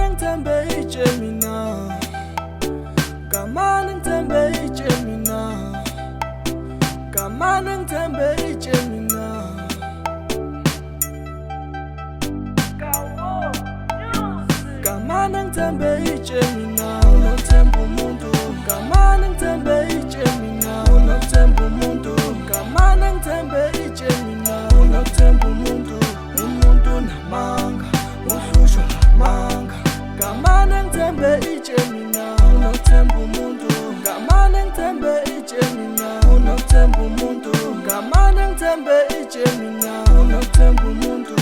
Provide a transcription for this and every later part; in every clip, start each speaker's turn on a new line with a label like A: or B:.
A: Kamanang tembe Gemina, Kamanang tembe Gemina, Kamanang tembe Gemina. Kamanang tembe Gemina, no tempo mundo. Kamanang tembe Gemina, no tempo mundo. Kamanang tembe Gemina, no tempo mundo. Mundo na manga, usujo manga. Kamanang tembe Gemina, no tempo mundo. Kamanang tembe Gemina, no tempo mundo. Kamanang tembe Gemina, no tempo mundo.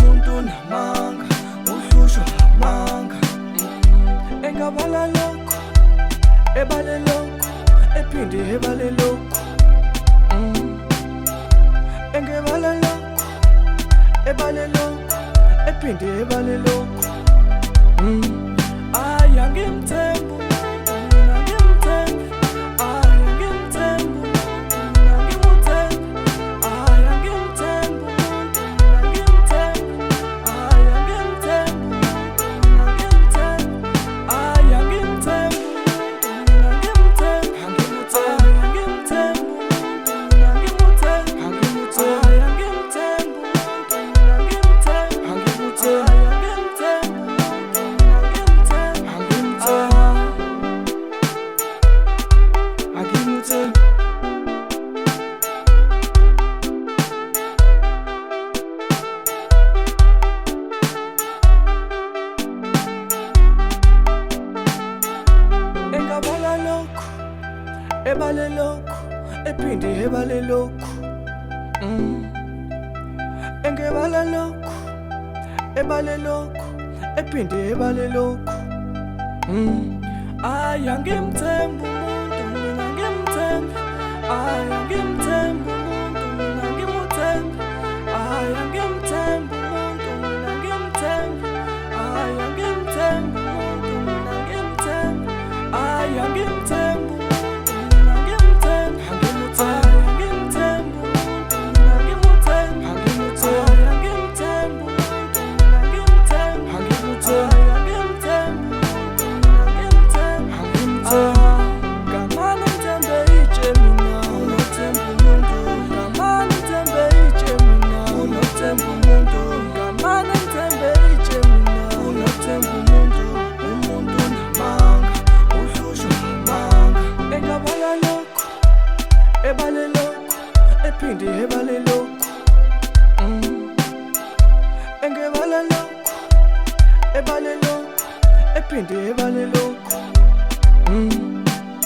A: Mundo na manga, usujo manga. Engabala loko, ebale loko, ephinde ebale loko. Engebala loko, ebale loko, ephinde ebale loko. Ay angimthembu, mina ngimthembu. Ay angimthembu, mina ngimthembu. Ay angimthembu, mina ngimthembu. Ay angimthembu, mina ngimthembu. Ay angimthembu, mina ngimthembu. Ay angimthembu, mina ngimthembu. Ay angimthembu, mina ngimthembu. Engabala loko, ebale loko, ephinde ebale loko. Engebala loko, ebale loko, ephinde ebale loko. Ay angimthembu umuntu, mina ngimthembu. Ay angimthembu umuntu, mina ngimthembu. Ay angimthembu umuntu, mina ngimthembu. Ay angimthembu umuntu, mina ngimthembu. Ay angimthembu umuntu, mina ngimthembu. Ay angimthembu umuntu, mina ngimthembu. Ay angimthembu umuntu, mina ngimthembu. Ay angimthembu. Kamanang tembe Gemina, no tempo mundo. Kamanang tembe Gemina, no tempo mundo. Kamanang tembe Gemina, no tempo mundo. Mundo na manga, usujo manga. Engabala loko, ebale loko, ephinde ebale loko. Engebala loko, ebale loko, ephinde ebale loko.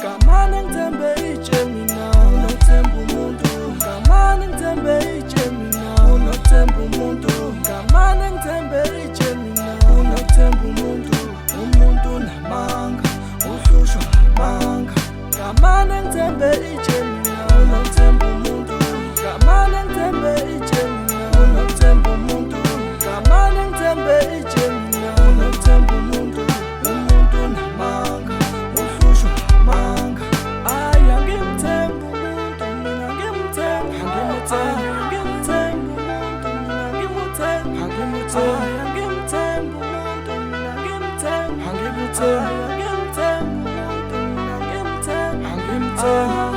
A: Kamanang tembe Gemina, no tempo mundo. Kamanang tembe Gemina, no tempo mundo. Kamanang tembe Gemina, no tempo mundo. Mundo na manga, usujo manga. Kamanang tembe Gemina, no tempo mundo. Kamanang tembe Gemina, no tempo mundo. Kamanang tembe Gemina, no tempo mundo. Mundo na manga, usujo manga. Ay angimthembu umuntu, mina ngimthembu. Ay angimthembu umuntu, mina ngimthembu. Ay angimthembu umuntu, mina ngimthembu. Ay angimthembu umuntu, mina ngimthembu.